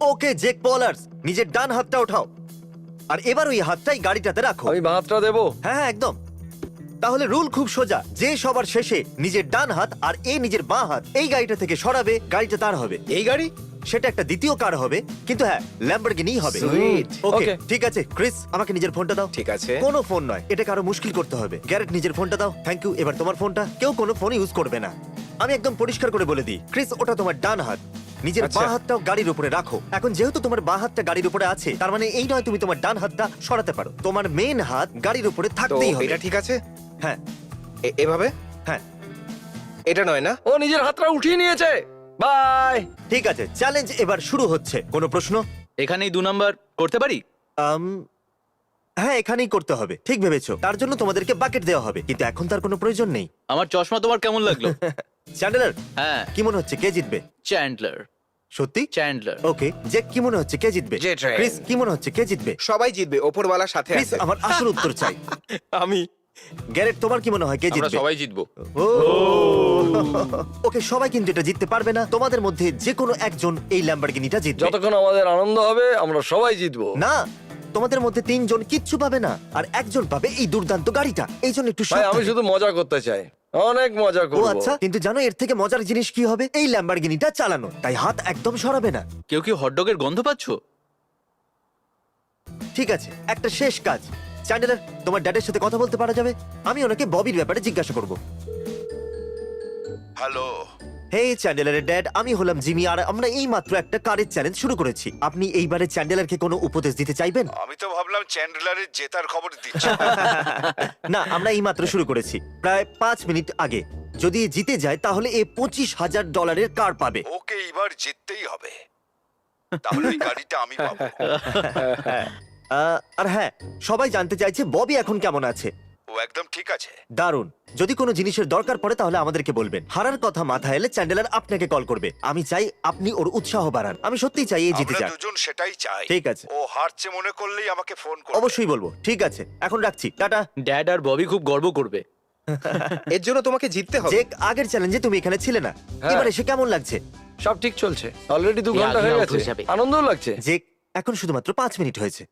ওকে জেক পলার্স, নিজের ডান হাতটা ওঠাও আর এবার ওই হাতটাই গাড়িটাতে রাখো। আমি বাঁধটা দেবো। হ্যাঁ হ্যাঁ একদম। তাহলে রুল খুব সোজা, যে সবার শেষে নিজের ডান হাত আর নিজের বাঁ হাত এই গাড়িটা থেকে সরাবে, গাড়িটা তার হবে। এই গাড়ি? সেটা একটা দ্বিতীয় কার হবে, কিন্তু হ্যাঁ ল্যাম্বরগিনি হবে। Sweet. ওকে Okay. ঠিক আছে ক্রিস, আমাকে নিজের ফোনটা দাও। ঠিক আছে। কোনো ফোন নয়, এটাকে আরো মুশকিল করতে হবে। গ্যারেট নিজের ফোনটা দাও। Thank you. এবার তোমার ফোনটা। কেউ কোনো ফোন ইউজ করবে না। আমি একদম পরিষ্কার করে বলে দিই, ক্রিস ওটা তোমার ডান হাত, নিজের আচ্ছা। বাঁ হাতটাও গাড়ির উপরে রাখো। এখন যেহেতু তোমার বাঁ হাতটা গাড়ির উপরে আছে, তার মানে এই নয় তুমি তোমার ডান হাতটা সরাতে পারো। তোমার মেন হাত গাড়ির উপরে তো থাকতেই হবে। এটা ঠিক আছে? হ্যাঁ এভাবে? হ্যাঁ এটা নয় না? ও নিজের হাতটা উঠিয়ে নিয়েছে। বাই। ঠিক আছে, চ্যালেঞ্জ এবার শুরু হচ্ছে। কোনো প্রশ্ন? এখানেই 2 নাম্বার করতে পারি? হ্যাঁ এখানেই করতে হবে। ঠিক ভেবেছো। তার জন্য তোমাদেরকে বাকেট দেওয়া হবে, কিন্তু এখন তার কোনো প্রয়োজন নেই। আমার চশমা তোমার কেমন লাগলো? চ্যান্ডেলার হ্যাঁ, কি মনে হচ্ছে কে জিতবে? চ্যান্ডলার। সত্যি? চ্যান্ডলার। ওকে জেক কি মনে হচ্ছে কে জিতবে? জেট্রেন। ক্রিস কি মনে হচ্ছে কে জিতবে? সবাই জিতবে, ওপরওয়ালার সাথে ক্রিস আছে। আমার আসল উত্তর চাই। আমি। গ্যারেট তোমার কি মনে হয় কে আমরা জিতবে? সবাই জিতবো। ও ওকে সবাই কিন্তু এটা জিততে পারবে না। তোমাদের মধ্যে যে কোনো একজন এই ল্যাম্বরগিনিটা জিতবে। যতক্ষণ আমাদের আনন্দ হবে আমরা সবাই জিতবো। না, তোমাদের মধ্যে 3 জন কিচ্ছু পাবে না, আর একজন পাবে এই দুর্দান্ত গাড়িটা। এই জন্য একটু ভাই আমি সাবধানে। শুধু মজা করতে চাই, অনেক মজা ও করবো। আচ্ছা, কিন্তু জানো এর থেকে মজার জিনিস কি হবে? এই ল্যাম্বরগিনিটা চালানো, তাই হাত একদম সরাবে না। কেউ কি হটডগের গন্ধ পাচ্ছো? ঠিক আছে, একটা শেষ কাজ। চ্যান্ডেলার তোমার ড্যাডের সাথে কথা বলতে পারা যাবে? আমি ওনাকে ববির ব্যাপারে জিজ্ঞাসা করব। হ্যালো। হে চ্যান্ডেলারের ড্যাড, আমি হলাম জিমি, আর আমরা এই মাত্র একটা কারের চ্যালেঞ্জ শুরু করেছি। আপনি এইবারে চ্যান্ডেলারকে কোনো উপদেশ দিতে চাইবেন? আমি তো ভাবলাম চ্যান্ডলারের জেতার খবর দিচ্ছি। না, আমরা এই মাত্র শুরু করেছি, প্রায় 5 মিনিট আগে। যদি এ জিতে যায় তাহলে এ $25,000 কার পাবে। ওকে এবার জিততেই হবে, তাহলে ওই গাড়িটা আমি পাবো। আর হ্যাঁ, সবাই জানতে চাইছে ববি এখন কেমন আছে। ও একদম ঠিক আছে। দারুণ। যদি কোনো জিনিসের দরকার পড়ে তাহলে আমাদেরকে বলবেন। হারার কথা মাথায় এলে চ্যান্ডেলার আপনাকে কল করবে। আমি চাই আপনি ওর উৎসাহ বাড়ান। আমি সত্যিই চাই এই জিতে আমরা যাক। দুজন সেটাই চাই। ঠিক আছে। ও হারছে মনে করলেই আমাকে ফোন করবে। অবশ্যই বলবো। ঠিক আছে, এখন রাখছি, টাটা। ড্যাড আর ববি খুব গর্ব করবে। এর জন্য তোমাকে জিততে হবে। যে আগের চ্যালেঞ্জে তুমি এখানে ছিলে না, হ্যাঁ। এবার এসে কেমন লাগছে? সব ঠিক চলছে, অলরেডি 2 ঘন্টা আগে হয়ে out গেছে, হয়ে যাবে। আনন্দও লাগছে। যে এখন শুধুমাত্র 5 মিনিট হয়েছে।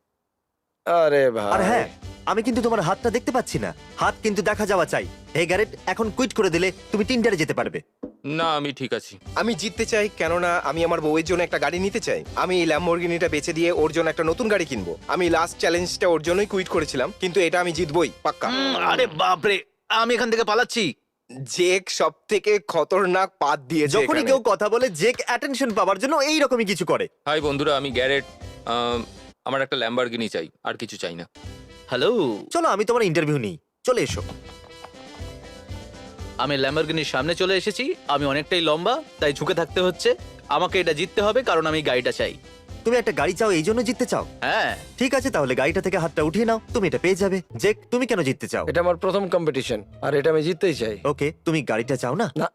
আরে ভাই। আর হ্যাঁ, আমি কিন্তু তোমার হাতটা দেখতে পাচ্ছি না। হাত কিন্তু দেখা যাওয়া চাই। হে গ্যারেট, এখন কুইট করে দিলে তুমি টিন্ডারে যেতে পারবে। না আমি ঠিক আছি। আমি জিততে চাই, কেননা আমি আমার বউয়ের জন্য একটা গাড়ি নিতে চাই। আমি এই ল্যাম্বরগিনিটা বেচে দিয়ে ওর জন্য একটা নতুন গাড়ি কিনবো। আমি লাস্ট চ্যালেঞ্জটা ওর জন্যই কুইট করেছিলাম, কিন্তু এটা আমি জিতবই পাক্কা। আরে বাপরে, আমি এখান থেকে পালাচ্ছি। জেক সব থেকে খতরনাক পাত দিয়েছে যখনই এখানে। কেউ কথা বলে, জেক অ্যাটেনশন পাওয়ার জন্য এই রকমই কিছু করে। হাই বন্ধুরা, আমি গ্যারেট। আমার একটা ল্যাম্বরগিনি চাই, আর কিছু চাই না। হ্যালো, চলো আমি তোমার ইন্টারভিউ নিই, চলে এসো। আমি ল্যাম্বরগিনির সামনে চলে এসেছি। আমি অনেকটাই লম্বা, তাই ঝুঁকে থাকতে হচ্ছে। আমাকে এটা জিততে হবে, কারণ আমি গাড়িটা চাই। তুমি একটা গাড়ি চাও, এই জন্য জিততে চাও? হ্যাঁ, ঠিক আছে, তাহলে গাড়িটা থেকে হাতটা উঠিয়ে নাও, তুমি এটা পেয়ে যাবে। জেক, তুমি কেন জিততে চাও? এটা আমার প্রথম কম্পিটিশন, আর এটা আমি জিততেই চাই। ওকে, তুমি গাড়িটা চাও না? না,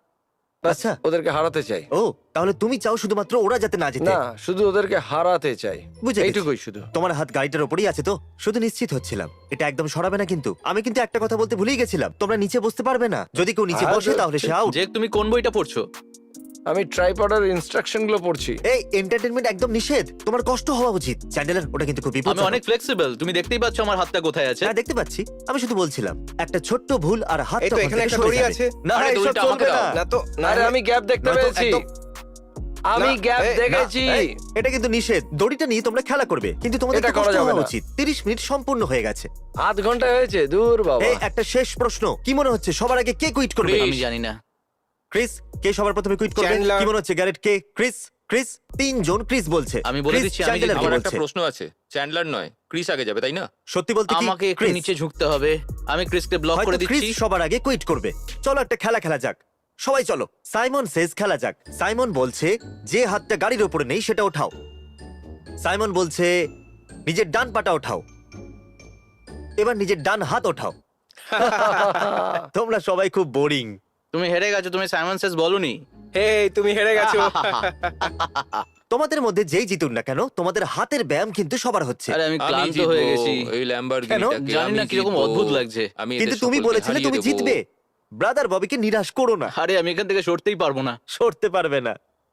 ব্যাস, আচ্ছা। ওদেরকে হারাতে চাই। ও, তাহলে তুমি চাও শুধুমাত্র ওরা যাতে না জিতে? না, শুধু ওদেরকে হারাতে চাই, বুঝে গেছি। এইটুকুই শুধু। তোমার হাত গাড়িটার উপরেই আছে তো? শুধু নিশ্চিত হচ্ছিলাম। এটা একদম সরাবে না কিন্তু। আমি কিন্তু একটা কথা বলতে ভুলেই গেছিলাম, তোমরা নিচে বসতে পারবে না। যদি কেউ নিচে বসে তাহলে সে আউট। যে তুমি কোন বইটা পড়ছো? আমি ট্রাইপডের ইনস্ট্রাকশন গুলো পড়ছি। এই এন্টারটেইনমেন্ট একদম নিষেধ, তোমার কষ্ট হওয়া উচিত। চ্যান্ডেলার, ওটা কিন্তু খুব আমি বিপজ্জনক। অনেক ফ্লেক্সিবল, তুমি দেখতেই পাচ্ছ আমার হাতটা কোথায় আছে। হ্যাঁ দেখতে পাচ্ছি, আমি শুধু বলছিলাম একটা ছোট্ট ভুল আর হাত এই তো এখানে একটা দড়ি আছে। না আরে, এসব দড়িটা চলবে আমাকে না। দাও। না তো, না আরে আমি গ্যাপ দেখতে নয়তো পেয়েছি, একদম- আমি না, গ্যাপ এই, না, দেখেছি। এই, এটা কিন্তু নিষেধ। দড়িটা নিয়ে তোমরা খেলা করবে, কিন্তু তোমাদের এটা তো করা কষ্ট যাবে হওয়া না। উচিত। 30 মিনিট সম্পূর্ণ হয়ে গেছে। আধ ঘন্টা হয়েছে, দূর বাবা। এই একটা শেষ প্রশ্ন, কি মনে হচ্ছে সবার আগে কে কুইট করবে? আমি জানি না। ক্রিস, কে সবার প্রথমে কুইট করবে? চ্যান্ডলার। কি মনে হচ্ছে গ্যারেট কে? ক্রিস? ক্রিস? 3 জন ক্রিস বলছে। আমি বলে ক্রিস দিচ্ছি, আমি চ্যান্ডেলারকে আমার একটা বলছে। প্রশ্ন আছে, চ্যান্ডলার নয় ক্রিস আগে যাবে, তাই না? সত্যি বলতে কি আমাকে একটু ক্রিস? নিচে ঝুঁকতে হবে। আমি ক্রিসকে ব্লক হয়তো করে ক্রিস দিচ্ছি। সবার আগে কুইট করবে। চলো একটা খেলা খেলা যাক, সবাই চলো। সাইমন সেজ খেলা যাক। সাইমন বলছে যে হাতটা গাড়ির উপরে নেই সেটা ওঠাও। সাইমন বলছে নিজের ডান পাটা ওঠাও। এবার নিজের ডান হাত ওঠাও। তোমরা সবাই খুব বোরিং। তুমি হেরে গেছো, তুমি সাইমন সেজ বলনি। হেই, তুমি হেরে গেছো। তোমাদের মধ্যে যেই জিতুন না কেন, তোমাদের হাতের ব্যায়াম কিন্তু সবার হচ্ছে। আরে আমি আমি ক্লান্ত জিতবো, হয়ে গেছি। এই ল্যাম্বরগিনিটাকে জানি না আমি কিরকম জিতবো। অদ্ভুত লাগছে। আমি কিন্তু এদের তুমি সকলকে বলেছিলে হারিয়ে তুমি দেবো। জিতবে। ব্রাদার ববিকে নিরাশ করো না। আরে আমি এখান থেকে সরতেই পারবো না। সরতে পারবে না।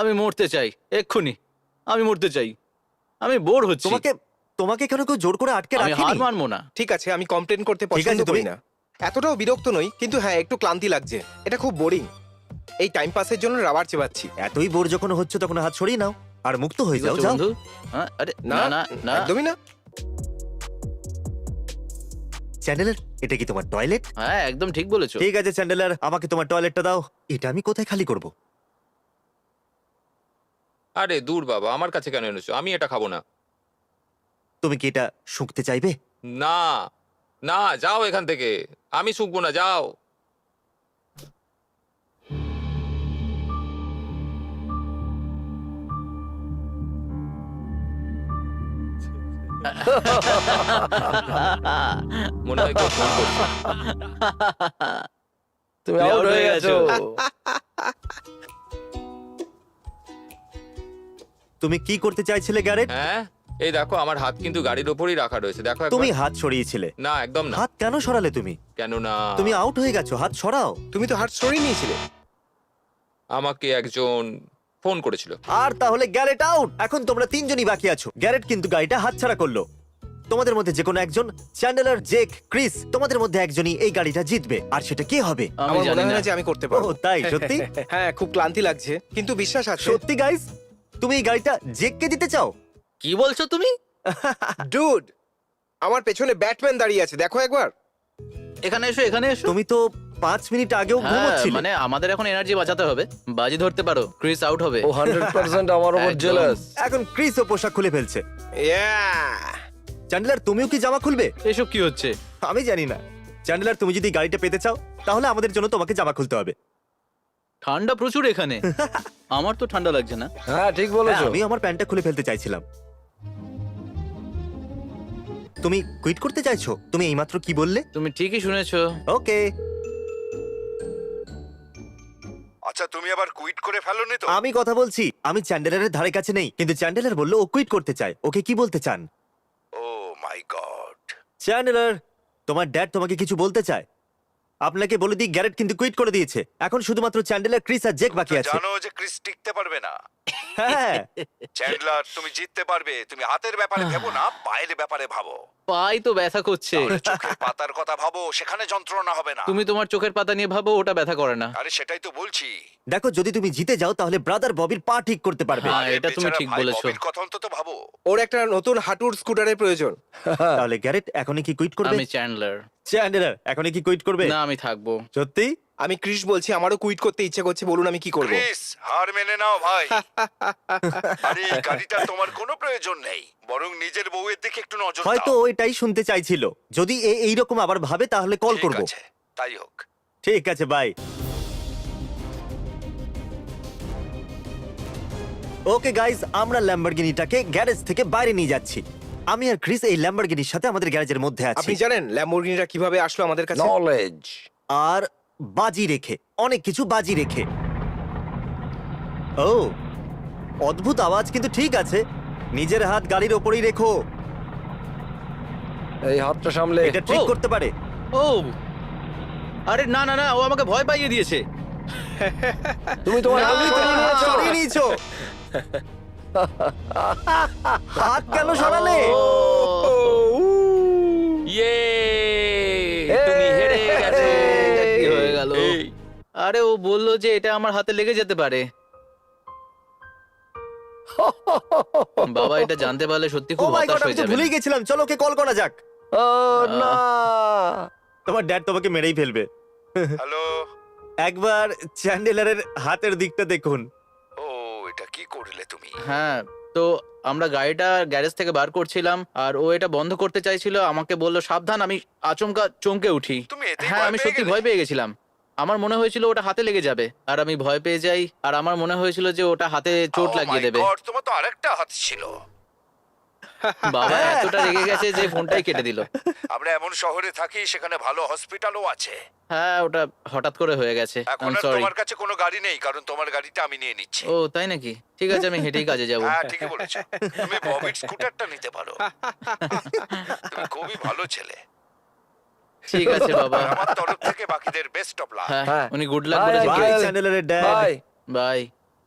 আমি মরতে চাই এক্ষুনি, আমি মরতে চাই, আমি বোর হচ্ছি, তোমাকে তোমাকে কেন কেউ জোর করে আটকে আমি হার রাখেনি? মানবো না। ঠিক আছে, আমি কমপ্লেন করতে ঠিক আছে, পছন্দ করি তুমি- না। এতটাও বিরক্ত নই, কিন্তু হ্যাঁ একটু ক্লান্তি লাগছে। এটা খুব বোরিং। এই টাইম পাসের জন্য রাবার চেবাচ্ছি। এতই বোর যখন হচ্ছে তখন হাত সরিয়ে নাও আর মুক্ত হয়ে কি যাও। করছো যাও। বন্ধু? হ্যাঁ, আরে না না না, একদমই না। চ্যান্ডেলার, এটা কি তোমার টয়লেট? হ্যাঁ একদম ঠিক বলেছো। ঠিক আছে চ্যান্ডেলার, আমাকে তোমার টয়লেটটা দাও। এটা আমি কোথায় খালি করব? আরে দূর বাবা, আমার কাছে কেন এনেছো? আমি এটা খাবো না। তুমি কি এটা শুঁকতে চাইবে? না না, যাও এখান থেকে, আমি শুকবো না, যাও। মনে হয় কেউ ফোন করছে। তুমি তুমি আউট out হয়ে হয়ে গেছো। তুমি কি করতে চাইছিলে গ্যারেট? হ্যাঁ, এই দেখো আমার হাত কিন্তু গাড়ির ওপরই রাখা রয়েছে, দেখো একবার। তুমি হাত সরিয়েছিলে। না একদম না। হাত কেন সরালে তুমি? কেন না? তুমি আউট হয়ে গেছো, হাত সরাও। তুমি তো হার্ট সরিয়ে নিয়েছিলে। আমাকে একজন ফোন করেছিল। আর তাহলে গ্যারেট আউট। এখন তোমরা তিনজনই বাকি আছো। গ্যারেট কিন্তু গাড়িটা হাতছাড়া করলো। তোমাদের মধ্যে যে কোনো একজন, চ্যান্ডেলার, জেক, ক্রিস, তোমাদের মধ্যে একজনই এই গাড়িটা জিতবে। আর সেটা কে হবে? আমি আমার জানি মনে হয় না। না যে আমি করতে ও পারবো। তাই? সত্যি? হ্যাঁ, খুব ক্লান্তি লাগছে, কিন্তু বিশ্বাস আছে। সত্যি গাইস, তুমি এই গাড়িটা জেককে দিতে চাও? কি বলছো তুমি? ডুড, আমার পেছনে ব্যাটম্যান দাঁড়িয়ে আছে, দেখো একবার। এখানে এসো, এখানে এসো। তুমি তো 5 মিনিট আগেও হ্যাঁ, ঘুমোচ্ছিলে। মানে আমাদের এখন এনার্জি বাঁচাতে হবে। বাজি ধরতে পারো, ক্রিস আউট হবে। ও 100% আমার উপর একদম। জেলাস। এখন ক্রিসও পোশাক খুলে ফেলছে। Yeah! চ্যান্ডেলার, তুমিও কি জামা খুলবে? এসব কি হচ্ছে? আমি জানি না। চ্যান্ডেলার, তুমি যদি গাড়িটা পেতে চাও তাহলে আমাদের জন্য তোমাকে জামা খুলতে হবে। ঠান্ডা প্রচুর এখানে। আমার তো ঠান্ডা লাগছে না। হ্যাঁ ঠিক হ্যাঁ, বলেছো। আমি আমার প্যান্টটা খুলে ফেলতে চাইছিলাম। তুমি কুইট করতে চাইছো? তুমি এইমাত্র কি বললে? তুমি ঠিকই শুনেছো। ওকে, আচ্ছা, তুমি আবার কুইট করে ফেলোনি তো? আমি কথা বলছি। আমি চ্যান্ডেলারের ধারে কাছে নেই, কিন্তু চ্যান্ডেলার বললো ও কুইট করতে চায়। ওকে কি বলতে চান? ও মাই গড। চ্যান্ডেলার, তোমার ড্যাড তোমাকে কিছু বলতে চায়। আপনাকে বলে দিই, গ্যারেট কিন্তু কুইট করে দিয়েছে। এখন শুধুমাত্র চ্যান্ডেলার, ক্রিস আর জেক বাকি আছে। জানো যে ক্রিস টিকতে পারবে না। হ্যাঁ, চ্যান্ডলার, তুমি জিততে পারবে। তুমি হাতের ব্যাপারে ভেবো না, পায়ের ব্যাপারে ভাবো। পাই তো ব্যথা করছে। তাহলে চোখের পাতার কথা ভাবো, সেখানে যন্ত্রণা হবে না। তুমি তোমার চোখের পাতা নিয়ে ভাবো, ওটা ব্যথা করে না। আরে সেটাই তো বলছি। দেখো, যদি তুমি জিতে যাও তাহলে ব্রাদার ববির পা ঠিক করতে পারবে। হ্যাঁ, আরে এটা তুমি বেচারা ঠিক ভাই বলেছো। ববির কথা অন্তত ভাবো। ওর একটা নতুন হাঁটুর স্কুটারের প্রয়োজন। তাহলে গ্যারেট এখনই কি কুইট করবে? আমি চ্যান্ডলার। চ্যান্ডেলার এখনই কি কুইট করবে? না, আমি থাকবো। সত্যি? আমি ক্রিস বলছি, আমারও কুইট করতে ইচ্ছে করছে, বলুন আমি কি করব। ক্রিস, হার মেনে নাও ভাই। আরে এই গাড়িটা তোমার কোনো প্রয়োজন নেই, বরং নিজের বউয়ের দিকে একটু নজর হয়তো দাও। ওইটাই শুনতে চাইছিল। যদি এইরকম আবার ভাবে তাহলে কল ঠিক করব। আছে, তাই হোক। ঠিক আছে, বাই। ওকে গাইজ, আমরা ল্যাম্বরগিনিটাকে গ্যারেজ থেকে বাইরে নিয়ে যাচ্ছি। আমি আর ক্রিস এই ল্যাম্বরগিনির সাথে আমাদের গ্যারেজের মধ্যে আছি। আপনি জানেন ল্যাম্বরগিনিটা কিভাবে আসলো আমাদের কাছে? নলেজ। আর বাজি রেখে, অনেক কিছু বাজি রেখে। ও, অদ্ভুত আওয়াজ, কিন্তু ঠিক আছে। নিজের হাত গাড়ির ওপরেই রেখো। এই হাতটা সামলে। এটা ট্রিক ও। করতে পারে। ও আরে না না না, ও আমাকে ভয় পাইয়ে দিয়েছে। তুমি তোমার না, হাত সরিয়ে নিয়েছো। সরিয়ে নিয়েছো। হাত কেন সরালে? ইয়ে, তুমি হেরে গেছো। কি হয়ে গেল? এই, আরে ও বললো যে এটা আমার হাতে লেগে যেতে পারে। বাবা এটা জানতে পারলে সত্যি ও খুব মাই গড, হতাশ আমি হয়ে তো যাবে। ভুলেই গেছিলাম। চলো ওকে কল করা যাক। ও না। তোমার ড্যাড তোমাকে মেরেই ফেলবে। হ্যালো। একবার চ্যান্ডেলারের হাতের দিকটা দেখুন। ও, এটা কি করলে তুমি? হ্যাঁ, তো আমরা গাড়িটা গ্যারেজ থেকে বার করছিলাম আর ও এটা বন্ধ করতে চাইছিল। আমাকে বললো সাবধান, আমি আচমকা চমকে উঠি। তুমি এতেই হ্যাঁ, ভয় আমি পেয়ে সত্যি গেলে? ভয় পেয়ে গেছিলাম। আমার মনে হয়েছিল ওটা হাতে লেগে যাবে আর আমি ভয় পেয়ে যাই। আর আমার মনে হয়েছিল যে ওটা হাতে চোট Oh লাগিয়ে my দেবে। God, তোমার তো আরেকটা হাত ছিল। বাবা এতটা রেগে গেছে যে ফোনটাই কেটে দিল। আমরা এমন শহরে থাকি, সেখানে ভালো হসপিটালও আছে। হ্যাঁ, ওটা হঠাৎ করে হয়ে গেছে। এখন আর সরি। তোমার কাছে কোনো গাড়ি নেই, কারণ তোমার গাড়িটা আমি নিয়ে নিচ্ছি। ও তাই নাকি? ঠিক আছে, আমি হেঁটেই কাজে যাব। হ্যাঁ, ঠিকই বলেছো। তুমি ববির স্কুটারটা নিতে পারো। তুমি খুবই ভালো ছেলে। ঠিক আছে বাবা। আর আমার তরফ থেকে বাকিদের বেস্ট অফ লাক। হ্যাঁ, হ্যাঁ। উনি গুড লাক Bye, বলেছে। bye. বাই চ্যান্ডেলারের ড্যাড। বাই। বাই।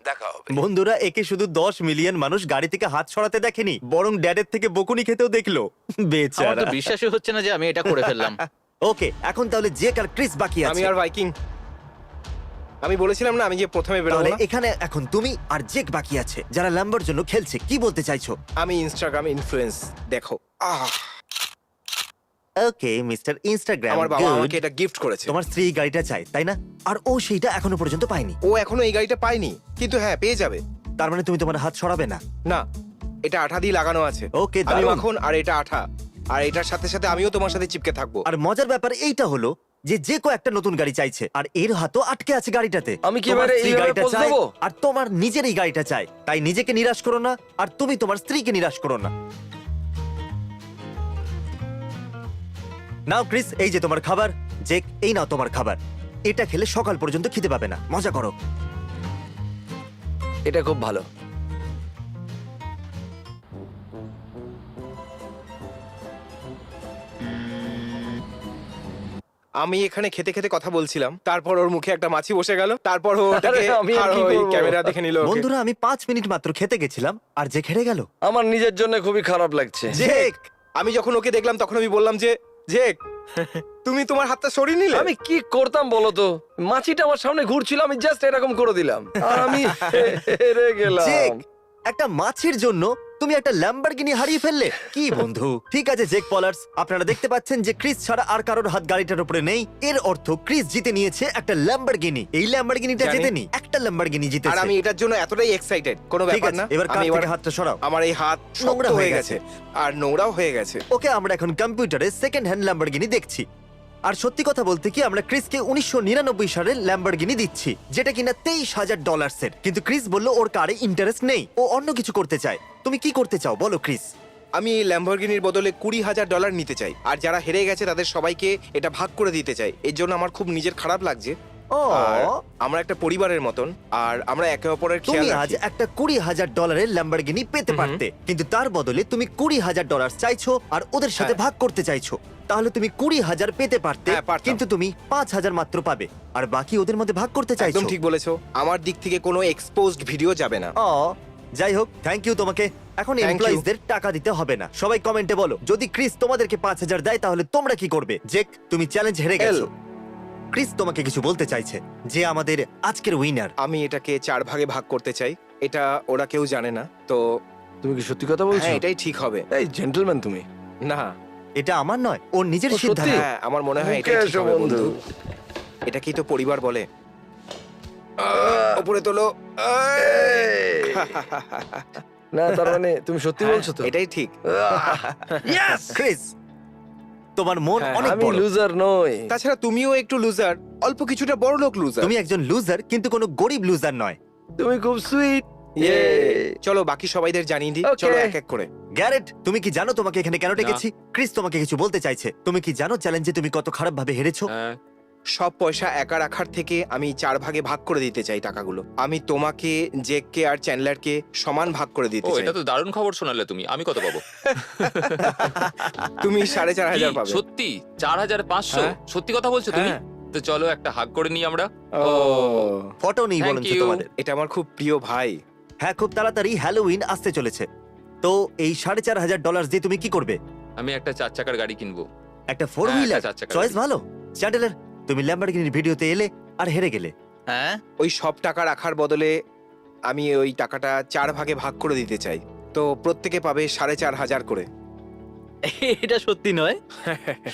দেখা হবে। বন্ধুরা, একে শুধু 10 মিলিয়ন মানুষ গাড়ি থেকে হাত সরাতে দেখেনি, বরং ড্যাডের থেকে বকুনি খেতেও দেখলো। আমার বেচারা। তো বিশ্বাসই হচ্ছে না যে আমি এটা করে ফেললাম। ওকে, এখন তাহলে জেক আর ক্রিস বাকি আমি আছে। আর ভাইকিং, আমি বলেছিলাম না আমি যে প্রথমে বেরোবো তাহলে না? এখানে এখন তুমি আর জেক বাকি আছে, যারা ল্যাম্বোর জন্য খেলছে। কি বলতে চাইছো? আমি ইনস্টাগ্রাম ইনফ্লুয়েন্স, দেখো ওকে মিস্টার ইনস্টাগ্রাম, আমার বাবা আমাকে এটা গিফট করেছে। তোমার স্ত্রী এই গাড়িটা চায়, তাই না? আর ও সেইটা এখনো পর্যন্ত পায়নি। ও এখনো এই গাড়িটা পায়নি, কিন্তু হ্যাঁ পেয়ে যাবে। তার মানে তুমি তোমার হাত সরাবে না? না, এটা আঠা দিয়ে লাগানো আছে। ওকে, আমি দারুণ। মাখন আর এটা আঠা, আর এটার সাথে সাথে আমিও তোমার সাথে চিপকে থাকবো। আর মজার ব্যাপার এইটা হলো যে যে কো একটা নতুন গাড়ি চাইছে, আর এর হাতও আটকে আছে গাড়িটাতে। আমি কি তোমার এবারে স্ত্রী এইভাবে গাড়িটা পোজ চায়, দেবো? আর তোমার নিজের এই গাড়িটা চাই। তাই নিজেকে নিরাশ করো না, আর তুমি তোমার স্ত্রীকে নিরাশ করো না। নাও ক্রিস, এই যে তোমার খাবার। জেক, এই নাও তোমার খাবার। এটা খেলে সকাল পর্যন্ত খিদে পাবে না। মজা করো। এটা খুব ভালো। আমি এখানে খেতে খেতে কথা বলছিলাম, তারপর ওর মুখে একটা মাছি বসে গেল, তারপর ও ওটাকে আরে, আমি আর কি করবো? ক্যামেরা দেখে নিল। বন্ধুরা, আমি 5 মিনিট মাত্র খেতে গেছিলাম, আর যে হেরে গেল। আমার নিজের জন্য খুবই খারাপ লাগছে। জেক, আমি যখন ওকে দেখলাম তখন আমি বললাম যে জেক তুমি তোমার হাতটা সরিয়ে নিলে। আমি কি করতাম বলো তো? মাছিটা আমার সামনে ঘুরছিল, আমি জাস্ট এরকম করে দিলাম আর আমি হেরে গেলাম। জেক, একটা মাছির জন্য তুমি একটা ল্যাম্বরগিনি হারিয়ে ফেললে। কি বন্ধু? ঠিক আছে জেক পলার্স, আপনারা দেখতে পাচ্ছেন যে ক্রিস ছাড়া আর কারোর হাত গাড়িটার উপরে নেই। এর অর্থ ক্রিস জিতে নিয়েছে একটা ল্যাম্বরগিনি। এই ল্যাম্বরগিনিটা জানি। জেতেনি, একটা ল্যাম্বরগিনি আর জিতেছে। আমি এটার জন্য এতটাই এক্সাইটেড, কোনো ঠিক ব্যাপার আছে, না। এবার কাঁধ আমি থেকে হাতটা সরাও। আমার এই হাত নোংরা নোংরা হয়ে হয়ে গেছে আর নোংরাও হয়ে গেছে। ওকে, আমরা এখন কম্পিউটারে সেকেন্ড হ্যান্ড ল্যাম্বরগিনি দেখছি। আর সত্যি কথা বলতে কি, আমরা ক্রিসকে 1999 সালের ল্যাম্বরগিনি দিচ্ছি, যেটা কিনা $23,000 কিন্তু ক্রিস বললো ওর কারে ইন্টারেস্ট নেই, ও অন্য কিছু করতে চায়। তুমি কি করতে চাও বলো ক্রিস? আমি এই ল্যাম্বরগিনির বদলে $20,000 নিতে চাই, আর যারা হেরে গেছে তাদের সবাইকে এটা ভাগ করে দিতে চাই। এর জন্য আমার খুব নিজের খারাপ লাগছে। ও, আর আমরা একটা পরিবারের মতন, আর আমরা একে অপরের খেয়াল তুমি আজ রাখি। একটা $20,000 ল্যাম্বরগিনি পেতে পারতে, কিন্তু তার বদলে তুমি $20,000 চাইছো আর ওদের সাথে হ্যাঁ। ভাগ করতে চাইছো। তাহলে তুমি 20,000 পেতে পারতে, হ্যাঁ, পারতাম। কিন্তু তুমি 5,000 মাত্র পাবে, আর বাকি ওদের মধ্যে ভাগ করতে চাইছো। একদম ঠিক বলেছো, আমার দিক থেকে কোনো এক্সপোজড ভিডিও যাবে না। ও, যাই হোক, থ্যাংক ইউ তোমাকে। এখন Thank you. এমপ্লয়িজদের টাকা দিতে হবে না। সবাই কমেন্টে বলো, যদি ক্রিস তোমাদেরকে 5,000 দেয় তাহলে তোমরা কি করবে? জেক, তুমি চ্যালেঞ্জ হেরে গেছো। ক্রিস তোমাকে কিছু বলতে চাইছে, যে আমাদের আজকের উইনার। আমি এটাকে 4 ভাগে ভাগ করতে চাই, এটা ওরা কেউ জানে না তো। তুমি কি সত্যি কথা বলছো? হ্যাঁ, এটাই ঠিক হবে। এই জেন্টলম্যান তুমি। না, এটা আমার নয়, ওর নিজের ও, সত্যি? সিদ্ধান্ত। হ্যাঁ আমার মনে হয় মুখে এটাই ঠিক এসো, হবে বন্ধু। বন্ধু। এটাকেই তো পরিবার বলে। উপরে তোলো। না, তার মানে তুমি সত্যি বলছো তো? এটাই ঠিক। ইয়েস! ক্রিস, তোমার মন হ্যাঁ, অনেক আমি বড়। লুজার নই। তাছাড়া তুমিও একটু লুজার, অল্প কিছুটা বড় লোক লুজার। তুমি একজন লুজার, কিন্তু কোনো গরিব লুজার নয়। তুমি খুব সুইট। চলো বাকি সবাইদের জানিয়ে দিই। Okay. চলো এক এক করে। গ্যারেট, তুমি কি জানো তোমাকে এখানে কেন ডেকেছি? ক্রিস তোমাকে কিছু বলতে চাইছে। তুমি কি জানো চ্যালেঞ্জে তুমি কত খারাপ ভাবে হেরেছো? হ্যাঁ, সব পয়সা একা রাখার থেকে আমি 4 ভাগে ভাগ করে দিতে চাই টাকাগুলো। আমি তোমাকে, জেককে আর চ্যান্ডলারকে সমান ভাগ করে দিতে ও চাই। এটা তো দারুণ খবর শোনালে তুমি। আমি কত পাবো? তুমি কি? 4,500 পাবে। সত্যি 4,500? হ্যাঁ। সত্যি কথা বলছো তুমি? হ্যাঁ। তো চলো একটা হাগ করে নিই আমরা। ও, ফটো নেই Thank বলুন you. তোমাদের। এটা আমার খুব প্রিয় ভাই। হ্যাঁ, খুব তাড়াতাড়ি হ্যালোউইন আসতে চলেছে। তো এই $4,500 দিয়ে তুমি কি করবে? আমি একটা 4 চাকার গাড়ি কিনবো। একটা 4 হ্যাঁ, হুইলার? একটা 4 চাকার চয়েস গাড়ি। ভালো। চ্যান্ডেলার, তুমি ল্যাম্বরগিনির ভিডিওতে এলে আর হেরে গেলে। হ্যাঁ, ওই সব টাকা রাখার বদলে আমি ওই টাকাটা 4 ভাগে ভাগ করে দিতে চাই। তো প্রত্যেকে পাবে 4,500 করে। এটা সত্যি নয়?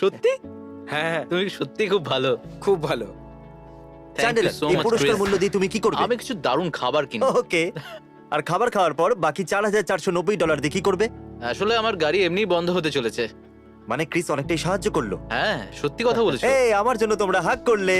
সত্যি? হ্যাঁ, তুমি সত্যি খুব ভালো। খুব ভালো। Thank you চ্যান্ডেলার, so এই much, পুরস্কার Chris. মূল্য দিয়ে তুমি কি করবে? আমি কিছু দারুণ খাবার কিনবো। ওকে। আর খাবার খাওয়ার পর বাকি $4,490 দিয়ে কি করবে? আসলে আমার গাড়ি এমনি বন্ধ হতে চলেছে। মানে ক্রিস অনেকটাই সাহায্য করলো। হ্যাঁ, সত্যি কথা বলেছো। এই, আমার জন্য তোমরা হাগ করলে।